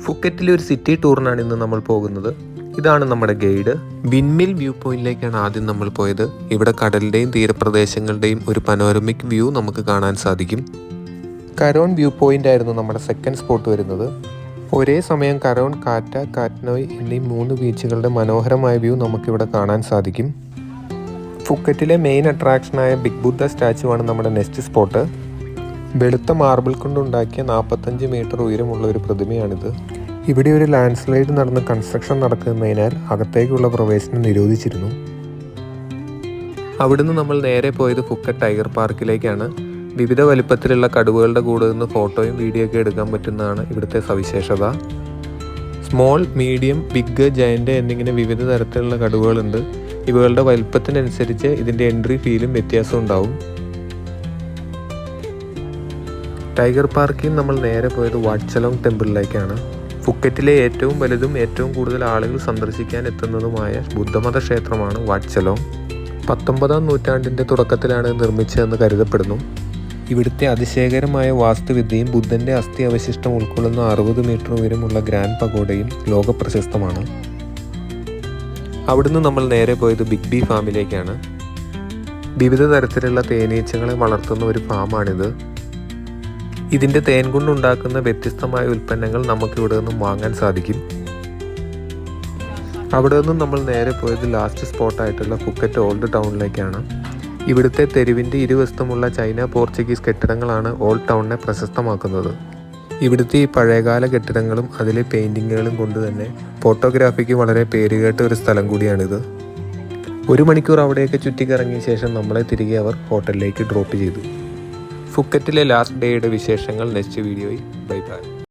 ഫുക്കറ്റിലെ ഒരു സിറ്റി ടൂറിനാണ് ഇന്ന് നമ്മൾ പോകുന്നത്. ഇതാണ് നമ്മുടെ ഗൈഡ്. വിൻമിൽ വ്യൂ പോയിന്റിലേക്കാണ് ആദ്യം നമ്മൾ പോയത്. ഇവിടെ കടലിൻ്റെയും തീരപ്രദേശങ്ങളുടെയും ഒരു പനോരമിക് വ്യൂ നമുക്ക് കാണാൻ സാധിക്കും. കരോൺ വ്യൂ പോയിന്റ് ആയിരുന്നു നമ്മുടെ സെക്കൻഡ് സ്പോട്ട് വരുന്നത്. ഒരേ സമയം കരോൺ, കാറ്റ, കാറ്റ്നോയ് എന്നീ 3 ബീച്ചുകളുടെ മനോഹരമായ വ്യൂ നമുക്കിവിടെ കാണാൻ സാധിക്കും. ഫുക്കറ്റിലെ മെയിൻ അട്രാക്ഷനായ ബിഗ് ബുദ്ധ സ്റ്റാച്ചു ആണ് നമ്മുടെ നെക്സ്റ്റ് സ്പോട്ട്. വെളുത്ത മാർബിൾ കൊണ്ടുണ്ടാക്കിയ 45 മീറ്റർ ഉയരമുള്ള ഒരു പ്രതിമയാണിത്. ഇവിടെ ഒരു ലാൻഡ് സ്ലൈഡ് നടന്ന് കൺസ്ട്രക്ഷൻ നടക്കുന്നതിനാൽ അകത്തേക്കുള്ള പ്രവേശനം നിരോധിച്ചിരുന്നു. അവിടുന്ന് നമ്മൾ നേരെ പോയത് ഫുക്കറ്റ് ടൈഗർ പാർക്കിലേക്കാണ്. വിവിധ വലിപ്പത്തിലുള്ള കടുവകളുടെ കൂടെ നിന്ന് ഫോട്ടോയും വീഡിയോ ഒക്കെ എടുക്കാൻ പറ്റുന്നതാണ് ഇവിടുത്തെ സവിശേഷത. സ്മോൾ, മീഡിയം, ബിഗ്, ജയന്റ് എന്നിങ്ങനെ വിവിധ തരത്തിലുള്ള കടുവകളുണ്ട്. ഇവകളുടെ വലിപ്പത്തിനനുസരിച്ച് ഇതിൻ്റെ എൻട്രി ഫീലും വ്യത്യാസം ഉണ്ടാവും. ടൈഗർ പാർക്കിൽ നമ്മൾ നേരെ പോയത് വാട്ട് ചലോങ് ടെമ്പിളിലേക്കാണ്. ഫുക്കറ്റിലെ ഏറ്റവും വലുതും ഏറ്റവും കൂടുതൽ ആളുകൾ സന്ദർശിക്കാൻ എത്തുന്നതുമായ ബുദ്ധമത ക്ഷേത്രമാണ് വാട്ട് ചലോങ്. 19-ാം നൂറ്റാണ്ടിൻ്റെ തുടക്കത്തിലാണ് നിർമ്മിച്ചതെന്ന് കരുതപ്പെടുന്നു. ഇവിടുത്തെ അതിശയകരമായ വാസ്തുവിദ്യയും ബുദ്ധൻ്റെ അസ്ഥി അവശിഷ്ടം ഉൾക്കൊള്ളുന്ന 60 മീറ്റർ ഉയരമുള്ള ഗ്രാൻഡ് പഗോഡയും ലോകപ്രശസ്തമാണ്. അവിടുന്ന് നമ്മൾ നേരെ പോയത് ബിഗ് ബി ഫാമിലേക്കാണ്. വിവിധ തരത്തിലുള്ള തേനീച്ചകളെ വളർത്തുന്ന ഒരു ഫാമാണിത്. ഇതിൻ്റെ തേൻ കൊണ്ടുണ്ടാക്കുന്ന വ്യത്യസ്തമായ ഉൽപ്പന്നങ്ങൾ നമുക്കിവിടെ നിന്നും വാങ്ങാൻ സാധിക്കും. അവിടെ നിന്നും നമ്മൾ നേരെ പോയത് ലാസ്റ്റ് സ്പോട്ടായിട്ടുള്ള ഫുക്കറ്റ് ഓൾഡ് ടൗണിലേക്കാണ്. ഇവിടുത്തെ തെരുവിൻ്റെ ഇരുവശത്തുമുള്ള ചൈന പോർച്ചുഗീസ് കെട്ടിടങ്ങളാണ് ഓൾഡ് ടൗണിനെ പ്രശസ്തമാക്കുന്നത്. ഇവിടുത്തെ ഈ പഴയകാല കെട്ടിടങ്ങളും അതിലെ പെയിൻറ്റിങ്ങുകളും കൊണ്ട് തന്നെ ഫോട്ടോഗ്രാഫിക്ക് വളരെ പേരുകേട്ട ഒരു സ്ഥലം കൂടിയാണിത്. 1 മണിക്കൂർ അവിടെയൊക്കെ ചുറ്റിക്കറങ്ങിയ ശേഷം നമ്മളെ തിരികെ അവർ ഹോട്ടലിലേക്ക് ഡ്രോപ്പ് ചെയ്തു. ഫുക്കറ്റിലെ ലാസ്റ്റ് ഡേയുടെ വിശേഷങ്ങൾ നെക്സ്റ്റ് വീഡിയോയിൽ. Bye bye.